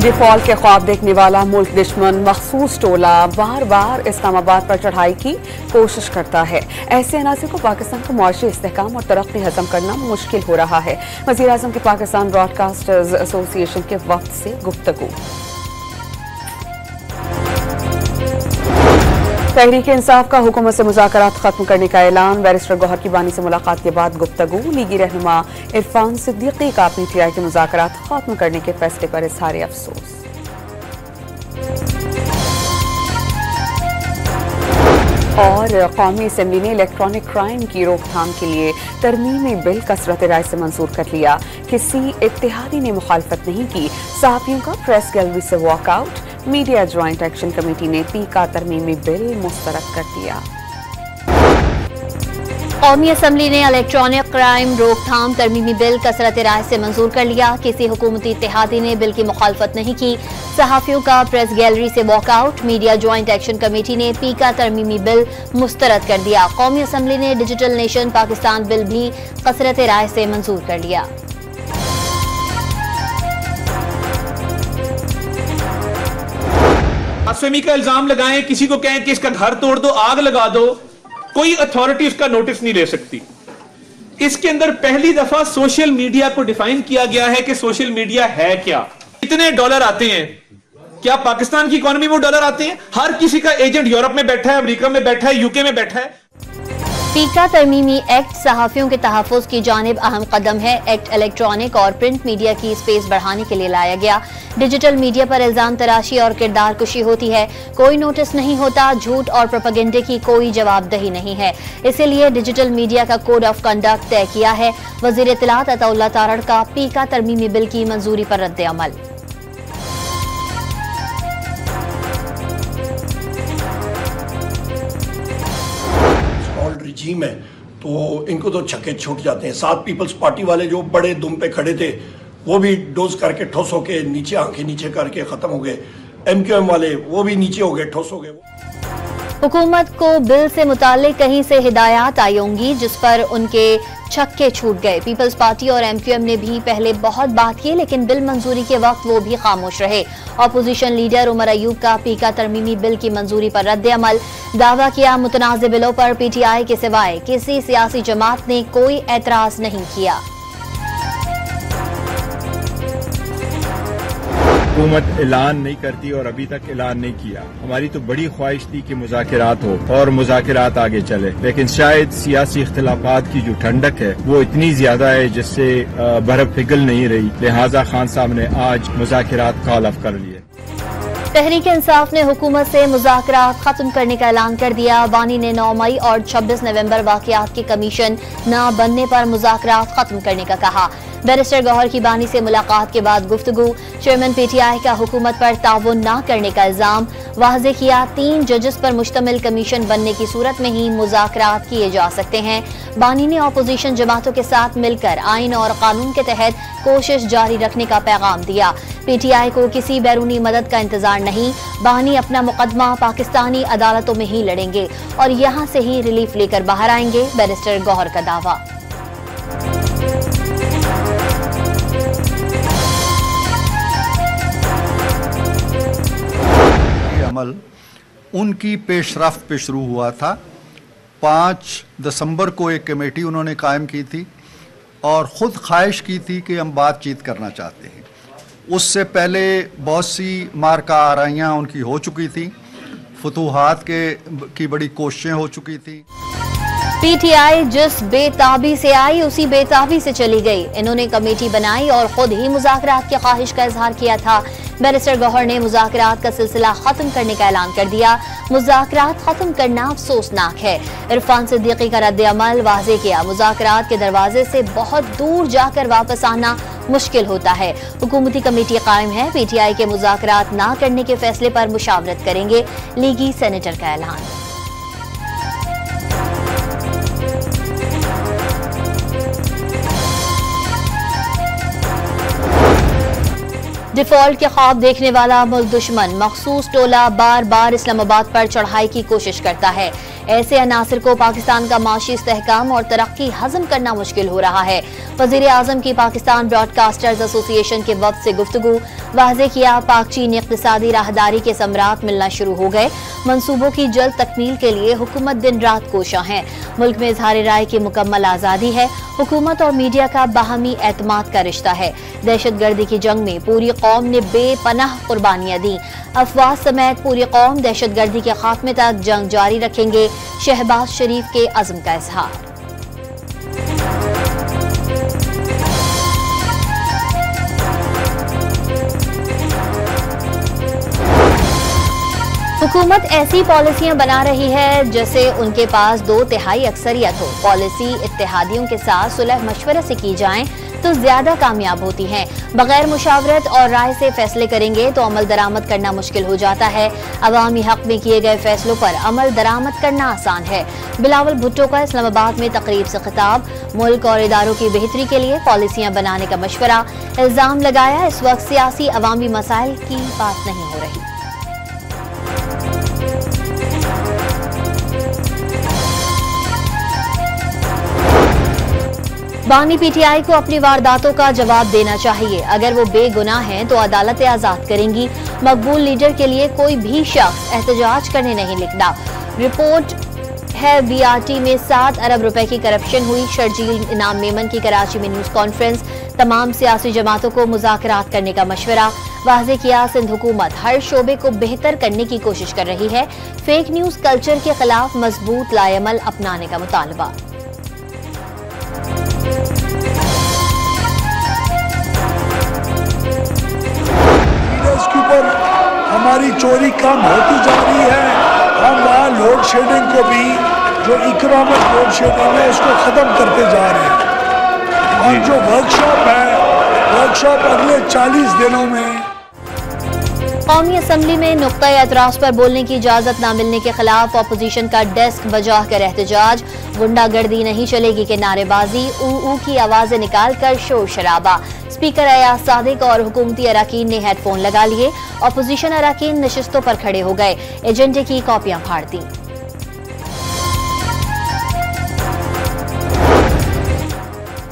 Default के ख्वाब देखने वाला मुल्क दुश्मन मखसूस टोला बार बार इस्लामाबाद पर चढ़ाई की कोशिश करता है। ऐसे अनासर को पाकिस्तान का मुआशी इस्तेहकाम और तरक्की हजम करना मुश्किल हो रहा है। वज़ीर आज़म की पाकिस्तान ब्रॉडकास्टर्स एसोसिएशन के वक्त से गुफ्तगू। तहरीक इंसाफ का हुकूमत से मुज़ाकरात खत्म करने का ऐलान। बैरिस्टर गौहर की बानी से मुलाकात के बाद गुफ्तगू। लीगी रहनुमा इरफान सिद्दीकी का PTI के मुज़ाकरात खत्म करने के फैसले पर इज़हार अफसोस। और कौमी असम्बली ने इलेक्ट्रॉनिक क्राइम की रोकथाम के लिए तरमीमी बिल कसरत राय से मंजूर कर लिया। किसी इत्तेहादी ने मुखालफत नहीं की। सहाफ़ियों का प्रेस गैलरी से walkout. Media joint action committee ने पी का तरमीमी बिल मुस्तरद कर दिया। कौमी असम्बली ने इलेक्ट्रॉनिक क्राइम रोकथाम तरमीमी बिल कसरत राय से मंजूर कर लिया। किसी हुकूमती इत्तेहादी ने बिल की मुखालफत नहीं की। सहाफ़ियों का प्रेस गैलरी से walkout. Media joint action committee ने पी का तरमीमी बिल मुस्तरद कर दिया। कौमी असम्बली ने डिजिटल नेशन पाकिस्तान बिल भी कसरत राय से मंजूर कर लिया। ब्लास्फेमी का इल्जाम लगाएं, किसी को कहें कि इसका घर तोड़ दो, आग लगा दो, कोई अथॉरिटी उसका नोटिस नहीं ले सकती। इसके अंदर पहली दफा सोशल मीडिया को डिफाइन किया गया है कि सोशल मीडिया है क्या। कितने डॉलर आते हैं? क्या पाकिस्तान की इकोनॉमी में डॉलर आते हैं? हर किसी का एजेंट यूरोप में बैठा है, अमेरिका में बैठा है, यूके में बैठा है। पीका तरमीमी एक्ट सहाफ़ियों के तहफ़्फ़ुज़ की जानिब अहम कदम है। एक्ट इलेक्ट्रॉनिक और प्रिंट मीडिया की स्पेस बढ़ाने के लिए लाया गया। डिजिटल मीडिया पर इल्जाम तराशी और किरदार कुशी होती है। कोई नोटिस नहीं होता। झूठ और प्रोपेगेंडे की कोई जवाबदही नहीं है। इसीलिए डिजिटल मीडिया का कोड ऑफ कंडक्ट तय किया है। वज़ीर इत्तलात अताउल्लाह तारड़ का पीका तरमीमी बिल की मंजूरी पर रद्द अमल। रजीम है तो इनको तो छक्के छूट जाते हैं। साथ पीपल्स पार्टी वाले जो बड़े दुम पे खड़े थे वो भी डोज करके ठोस होके नीचे, आंखें नीचे करके खत्म हो गए। MQM वाले वो भी नीचे हो गए, ठोस हो गए। हुकूमत को बिल से मुताल्लिक कहीं से हिदायत आई होंगी जिस पर उनके छक्के छूट गए। पीपल्स पार्टी और MQM ने भी पहले बहुत बात की, लेकिन बिल मंजूरी के वक्त वो भी खामोश रहे। अपोजिशन लीडर उमर अयूब का पीका तरमीमी बिल की मंजूरी पर रद्द अमल। दावा किया मुतनाज़ बिलों पर PTI के सिवाय किसी सियासी जमात ने कोई एतराज नहीं किया। हुकूमत ऐलान नहीं करती और अभी तक ऐलान नहीं किया। हमारी तो बड़ी ख्वाहिश थी कि मुज़ाकरात हो और मुज़ाकरात आगे चले, लेकिन शायद सियासी इख्तिलाफात की जो ठंडक है वो इतनी ज्यादा है जिससे बर्फ पिघल नहीं रही। लिहाजा खान साहब ने आज मुज़ाकरात कॉल ऑफ कर लिए। तहरीक इंसाफ ने हुकूमत से मुज़ाकरात खत्म करने का ऐलान कर दिया। बानी ने 9 मई और 26 नवंबर वाक़यात की कमीशन न बनने पर मुज़ाकरात खत्म करने का कहा। बैरिस्टर गौहर की बानी से मुलाकात के बाद गुफ्तगू। चेयरमैन PTI का हुकूमत पर ताउन न करने का इल्जाम। वाज़े किया 3 जजेस पर मुश्तमिल कमीशन बनने की सूरत में ही मुज़ाकरात किए जा सकते हैं। बानी ने अपोजिशन जमातों के साथ मिलकर आइन और कानून के तहत कोशिश जारी रखने का पैगाम दिया। PTI को किसी बैरूनी मदद का इंतजार नहीं। बानी अपना मुकदमा पाकिस्तानी अदालतों में ही लड़ेंगे और यहाँ से ही रिलीफ लेकर बाहर आएंगे। बैरिस्टर गौहर का दावा। अमल उनकी पेशरफ्त पे शुरू हुआ था। 5 दिसंबर को एक कमेटी उन्होंने कायम की थी और ख़ुद ख्वाहिश की थी कि हम बातचीत करना चाहते हैं। उससे पहले बहुत सी मार्का आराइयाँ उनकी हो चुकी थी। फतूहात की बड़ी कोशिशें हो चुकी थी। PTI जिस बेताबी से आई उसी बेताबी से चली गई। इन्होंने कमेटी बनाई और खुद ही मुज़ाकरात की ख्वाहिश का इजहार किया था। बैरिस्टर गौहर ने मुज़ाकरात का सिलसिला खत्म करने का ऐलान कर दिया। मुज़ाकरात खत्म करना अफसोसनाक है। इरफान सिद्दीकी का रद्द अमल। वाज़े किया मुज़ाकरात के दरवाजे से बहुत दूर जाकर वापस आना मुश्किल होता है। हुकूमती कमेटी कायम है। PTI के मुज़ाकरात ना करने के फैसले पर मुशावरत करेंगे। लीगी सेनेटर का ऐलान। डिफॉल्ट के ख्वाब देखने वाला मुल्क दुश्मन मखसूस टोला बार बार इस्लामाबाद पर चढ़ाई की कोशिश करता है। ऐसे अनासर को पाकिस्तान का माशी इस्तेहकाम और तरक्की हजम करना मुश्किल हो रहा है। वजीर आजम की पाकिस्तान ब्रॉडकास्टर्स एसोसिएशन के वक्त से गुफ्तगू, वाज़े किया पाक चीन इक़्तिसादी राहदारी के समरात मिलना शुरू हो गए। मंसूबों की जल्द तकमील के लिए हुकूमत दिन रात कोशा है। मुल्क में इज़हार राय की मुकम्मल आज़ादी है। हुकूमत और मीडिया का बाहमी एतमाद का रिश्ता है। दहशतगर्दी की जंग में पूरी कौम ने बेपनाह कुर्बानियां दी। अफवाह समेत पूरी कौम दहशतगर्दी के खात्मे तक जंग जारी रखेंगे। शहबाज शरीफ के अज़्म का इजहार। हुकूमत ऐसी पॉलिसियां बना रही है जैसे उनके पास 2/3 अक्सरियत हो। पॉलिसी इत्तेहादियों के साथ सुलह मशवरे से की जाए तो ज्यादा कामयाब होती हैं। बगैर मुशावरत और राय से फैसले करेंगे तो अमल दरामद करना मुश्किल हो जाता है। अवामी हक में किए गए फैसलों पर अमल दरामद करना आसान है। बिलावल भुट्टो का इस्लामाबाद में तकरीब से खिताब, मुल्क और इदारों की बेहतरी के लिए पॉलिसियां बनाने का मशवरा। इल्जाम लगाया इस वक्त सियासी अवामी मसाइल की बात नहीं हो रही। बानी पीटीआई को अपनी वारदातों का जवाब देना चाहिए। अगर वो बेगुनाह हैं तो अदालतें आजाद करेंगी। मकबूल लीडर के लिए कोई भी शख्स एहतजाज करने नहीं लिखना। रिपोर्ट है बीआरटी में 7 अरब रुपए की करप्शन हुई। शर्जील इनाम मेमन की कराची में न्यूज कॉन्फ्रेंस, तमाम सियासी जमातों को मुज़ाकरात करने का मशवरा। वाज़े किया सिंध हुकूमत हर शोबे को बेहतर करने की कोशिश कर रही है। फेक न्यूज कल्चर के खिलाफ मजबूत लाएमल अपनाने का मुतालबा। के ऊपर हमारी चोरी कम होती जा रही है। हम वहाँ लोड शेडिंग को भी, जो इकोनॉमिक लोड शेडिंग है, उसको ख़त्म करते जा रहे हैं। और जो वर्कशॉप है, वर्कशॉप अगले 40 दिनों में। कौमी असम्बली में नुक्ता एतराज पर बोलने की इजाजत न मिलने के खिलाफ अपोजिशन का डेस्क बजा कर एहतजाज। गुंडागर्दी नहीं चलेगी के नारेबाजी, ऊ की आवाजें निकालकर शोर शराबा। स्पीकर अयाज सादिक और हुकूमती अराकीन ने हेडफोन लगा लिए। अपोजिशन अराकीन नशिस्तों पर खड़े हो गए, एजेंडे की कॉपियां फाड़ दी।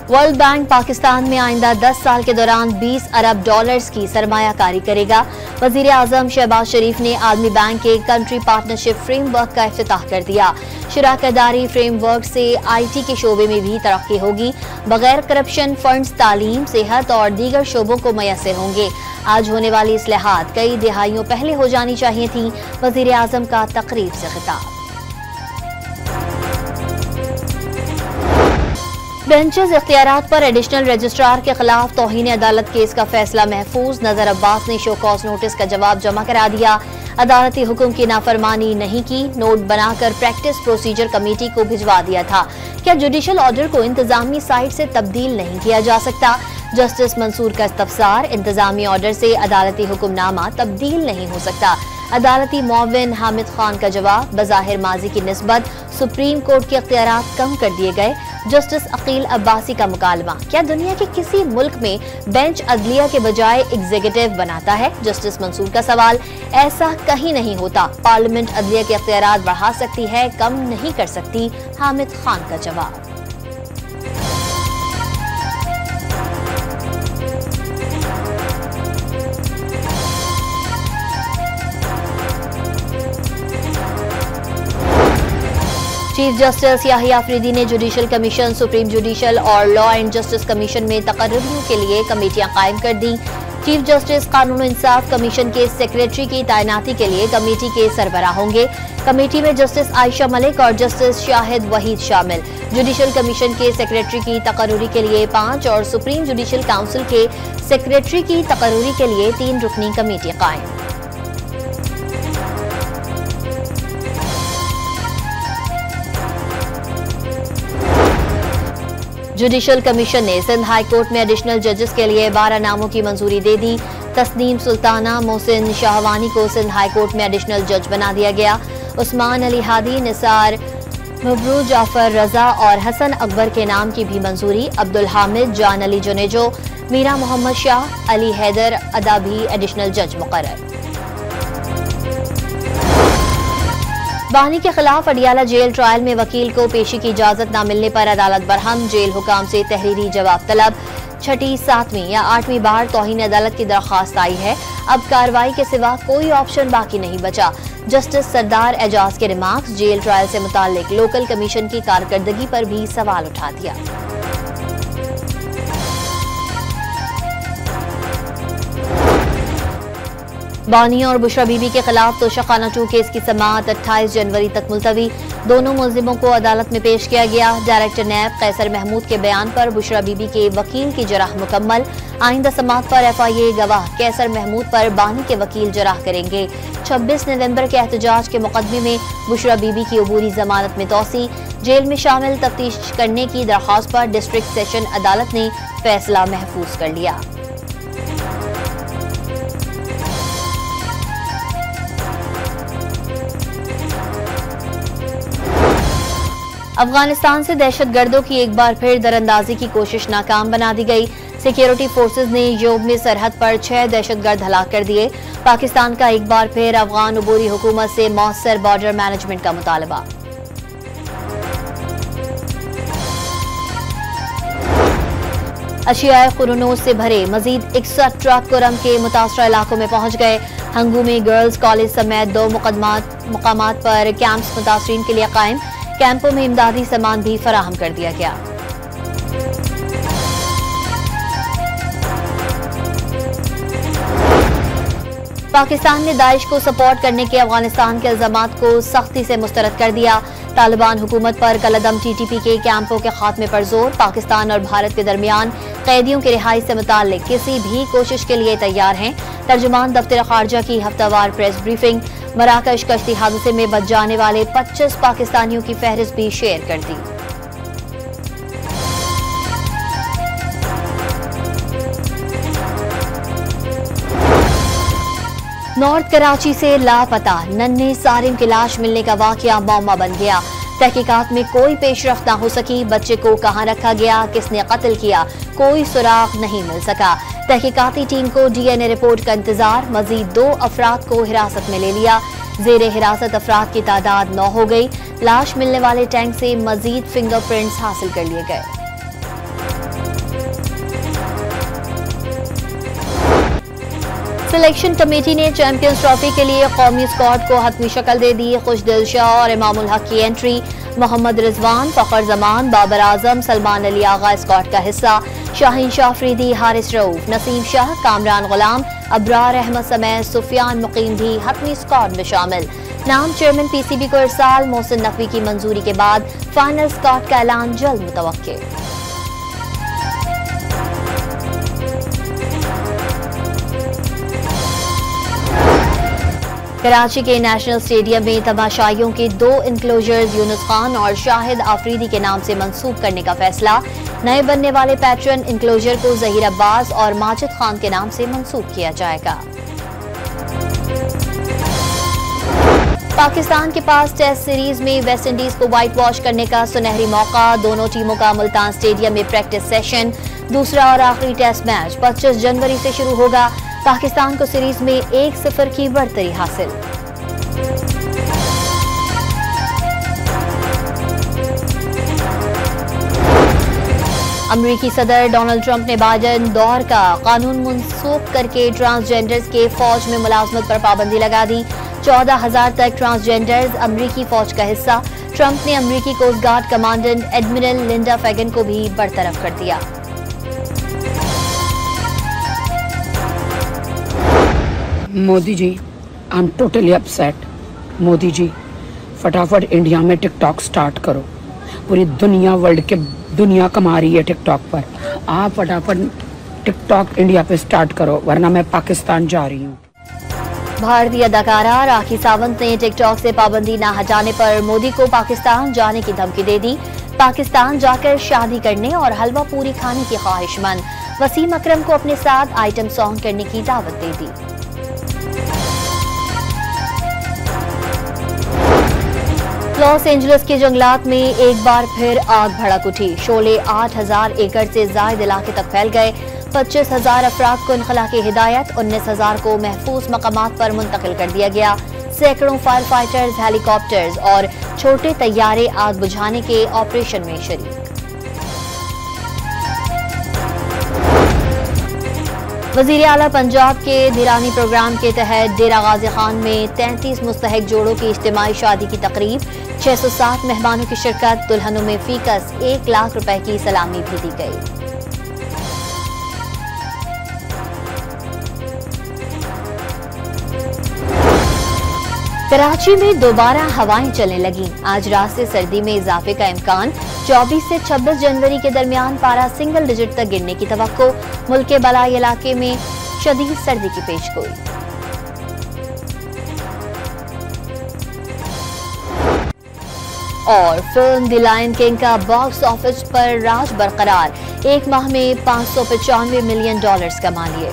वर्ल्ड बैंक पाकिस्तान में आइंदा 10 साल के दौरान 20 अरब डॉलर्स की सरमायाकारी करेगा। वजीर आजम शहबाज शरीफ ने आलमी बैंक के कंट्री पार्टनरशिप फ्रेमवर्क का इफ्तिताह कर दिया। शराकतदारी फ्रेमवर्क से IT के शोबे में भी तरक्की होगी। बगैर करप्शन फंड्स तालीम, सेहत और दीगर शोबों को मयसर होंगे। आज होने वाली इस्लाहात कई दिहाइयों पहले हो जानी चाहिए थी। वजीर आजम का तकरीब से खिताब। बेंचेस इख्तियारात पर एडिशनल रजिस्ट्रार के खिलाफ तौहीन अदालत केस का फैसला महफूज। नजर अब्बास ने शो कॉज नोटिस का जवाब जमा करा दिया। अदालती हुक्म की नाफरमानी नहीं की, नोट बनाकर प्रैक्टिस प्रोसीजर कमेटी को भिजवा दिया था। क्या जुडिशल ऑर्डर को इंतजामी साइड से तब्दील नहीं किया जा सकता? जस्टिस मंसूर का इस्तफसार, इंतजामी ऑर्डर से अदालती हुक्मनामा तब्दील नहीं हो सकता। अदालती मुआविन हामिद खान का जवाब, बज़ाहिर माजी की निस्बत सुप्रीम कोर्ट के इख्तियारात कम कर दिए गए। जस्टिस अकील अब्बासी का मुकालमा, क्या दुनिया के किसी मुल्क में बेंच अदलिया के बजाय एग्जीक्यूटिव बनाता है? जस्टिस मंसूर का सवाल, ऐसा कहीं नहीं होता। पार्लियामेंट अदलिया के इख्तियारात बढ़ा सकती है, कम नहीं कर सकती। हामिद खान का जवाब। चीफ जस्टिस याहिया अफरीदी ने जुडिशल कमीशन, सुप्रीम जुडिशल और लॉ एंड जस्टिस कमीशन में तकर्रियों के लिए कमेटियां कायम कर दी। चीफ जस्टिस कानून इंसाफ कमीशन के सेक्रेटरी की तैनाती के लिए कमेटी के सरबराह होंगे। कमेटी में जस्टिस आयशा मलिक और जस्टिस शाहिद वहीद शामिल। जुडिशल कमीशन के सेक्रेटरी की तकर्री के लिए 5 और सुप्रीम जुडिशल काउंसिल के सेक्रेटरी की तकर्री के लिए 3 रुकनी कमेटी कायम। जुडिशल कमीशन ने सिंध हाई कोर्ट में एडिशनल जजेस के लिए 12 नामों की मंजूरी दे दी। तस्नीम सुल्ताना मोहसिन शाहवानी को सिंध हाई कोर्ट में एडिशनल जज बना दिया गया। उस्मान अली हादी, निसार मबरूर, जाफर रजा और हसन अकबर के नाम की भी मंजूरी। अब्दुल हामिद, जान अली जुनेजो, मीरा मोहम्मद शाह, अली हैदर अदा भी एडिशनल जज मुकर्रर। बानी के खिलाफ अडियाला जेल ट्रायल में वकील को पेशी की इजाजत न मिलने पर अदालत बरहम, जेल हुकाम से तहरीरी जवाब तलब। छठी, 7वीं या 8वीं बार तौहीन अदालत की दरख्वास्त आई है। अब कार्रवाई के सिवा कोई ऑप्शन बाकी नहीं बचा। जस्टिस सरदार एजाज के रिमार्क्स जेल ट्रायल से मुताल्लिक लोकल कमीशन की कारकर्दगी पर भी सवाल उठा दिया। बानी और बुशरा बीबी के खिलाफ तोशाखाना 2 केस की समाअत 28 जनवरी तक मुलतवी। दोनों मुलजिमों को अदालत में पेश किया गया। डायरेक्टर नैब कैसर महमूद के बयान पर बुशरा बीबी के वकील की जराह मुकम्मल। आइंदा समाअत पर FIA गवाह कैसर महमूद पर बानी के वकील जराह करेंगे। 26 नवंबर के एहतजाज के मुकदमे में बुशरा बीबी की अबूरी जमानत में तोसी। जेल में शामिल तफ्तीश करने की दरख्वास्त पर डिस्ट्रिक्ट सेशन अदालत ने फैसला महफूज कर लिया। अफगानिस्तान से दहशतगर्दों की एक बार फिर दरअंदाजी की कोशिश नाकाम बना दी गई। सिक्योरिटी फोर्सेज ने योब में सरहद पर 6 दहशतगर्द हलाक कर दिए। पाकिस्तान का एक बार फिर अफगान अबूरी हुकूमत से मौसर बॉर्डर मैनेजमेंट का मुतालबा। अशियाए खुरूनोस से भरे मजीद 61 ट्रक कुरम के मुतासरा इलाकों में पहुंच गए। हंगू में गर्ल्स कॉलेज समेत 2 मुकामात पर कैंप्स मुतासरीन के लिए कायम। कैंपों में इमदादी सामान भी फराहम कर दिया गया। पाकिस्तान ने दाइश को सपोर्ट करने के अफगानिस्तान के इल्जामात को सख्ती से मुस्तरद कर दिया। तालिबान हुकूमत पर कलअदम TTP के कैंपों के खात्मे पर जोर। पाकिस्तान और भारत के दरमियान कैदियों की रिहाई से मुताल्लिक किसी भी कोशिश के लिए तैयार हैं। तर्जुमान दफ्तर खारजा की हफ्तावार प्रेस ब्रीफिंग। मराकश कश्ती हादसे में बच जाने वाले 25 पाकिस्तानियों की फहरिस्त भी शेयर कर दी। नॉर्थ कराची से लापता नन्हे सारिम की लाश मिलने का वाकया मौमा बन गया। तहकीकात में कोई पेशरफ्त न हो सकी। बच्चे को कहां रखा गया, किसने कत्ल किया, कोई सुराग नहीं मिल सका। तहकीकाती टीम को DNA रिपोर्ट का इंतजार। मजीद 2 अफराद को हिरासत में ले लिया। जेरे हिरासत अफराद की तादाद 9 हो गई। लाश मिलने वाले टैंक से मजीद फिंगरप्रिंट्स हासिल कर लिए गए। सिलेक्शन कमेटी ने चैंपियंस ट्रॉफी के लिए कौमी स्क्वाड को हतमी शक्ल दे दी। खुशदिल शाह और इमामुल हक की एंट्री। मोहम्मद रिजवान, फखर जमान, बाबर आजम, सलमान अली आगा स्क्वाड का हिस्सा। शाहीन शाह अफरीदी, हारिस रऊफ, नसीम शाह, कामरान गुलाम, अब्रार अहमद समेत सुफियान मुकीम भी हतमी स्क्वाड में शामिल। नाम चेयरमैन PCB को इरसाल। मोहसिन नकवी की मंजूरी के बाद फाइनल स्क्वाड का ऐलान जल्द मुतवक्के। कराची के नेशनल स्टेडियम में तमाशाइयों के 2 इंक्लोजर्स यूनुस खान और शाहिद आफरीदी के नाम से मंसूब करने का फैसला। नए बनने वाले पैट्रन इंक्लोजर को जहीर अब्बास और माजिद खान के नाम से मंसूब किया जाएगा। पाकिस्तान के पास टेस्ट सीरीज में वेस्ट इंडीज को व्हाइट वॉश करने का सुनहरी मौका। दोनों टीमों का मुल्तान स्टेडियम में प्रैक्टिस सेशन। दूसरा और आखिरी टेस्ट मैच 25 जनवरी से शुरू होगा। पाकिस्तान को सीरीज में 1-0 की बढ़तरी हासिल। अमेरिकी सदर डोनाल्ड ट्रंप ने बाइडेन दौर का कानून मनसूख करके ट्रांसजेंडर्स के फौज में मुलाजमत पर पाबंदी लगा दी। 14,000 तक ट्रांसजेंडर्स अमेरिकी फौज का हिस्सा। ट्रंप ने अमेरिकी coast guard commandant admiral Linda Fagan को भी बरतरफ कर दिया। Modi ji, I am totally upset. Modi ji, फटाफट इंडिया में टिकटॉक स्टार्ट करो। पूरी दुनिया दुनिया कमा रही है टिकटॉक पर। आप फटाफट टिकटॉक इंडिया पे स्टार्ट करो, वरना मैं पाकिस्तान जा रही हूँ। भारतीय अदाकारा राखी सावंत ने टिकटॉक से पाबंदी न हटाने पर मोदी को पाकिस्तान जाने की धमकी दे दी। पाकिस्तान जाकर शादी करने और हलवा पूरी खाने की ख्वाहिशमंद। वसीम अकरम को अपने साथ आइटम सॉन्ग करने की दावत दे दी। लॉस एंजलिस के जंगलात में एक बार फिर आग भड़क उठी। शोले 8,000 एकड़ से ज्यादा इलाके तक फैल गए। 25,000 अफराद को इनखला की हिदायत। 19,000 को महफूज मकामात पर मुंतकिल कर दिया गया। सैकड़ों फायर फाइटर्स, हेलीकॉप्टर्स और छोटे तैयारे आग बुझाने के ऑपरेशन में शरीक। वजीर आला पंजाब के धिरानी प्रोग्राम के तहत डेरा गाजी खान में 33 मुस्तहक जोड़ों की इज्तिमाई शादी की तकरीब, 607 मेहमानों की शिरकत, दुल्हनों में फीकस 1 लाख रुपए की सलामी भी दी गई। कराची में दोबारा हवाएं चलने लगी। आज रात से सर्दी में इजाफे का इम्कान। 24 से 26 जनवरी के दरमियान पारा सिंगल डिजिट तक गिरने की तवक्को। मुल्क के बलाई इलाके में शदीद सर्दी की पेशगोई। और फिल्म द लायन किंग का बॉक्स ऑफिस पर राज बरकरार, एक माह में $595 मिलियन कमा लिए।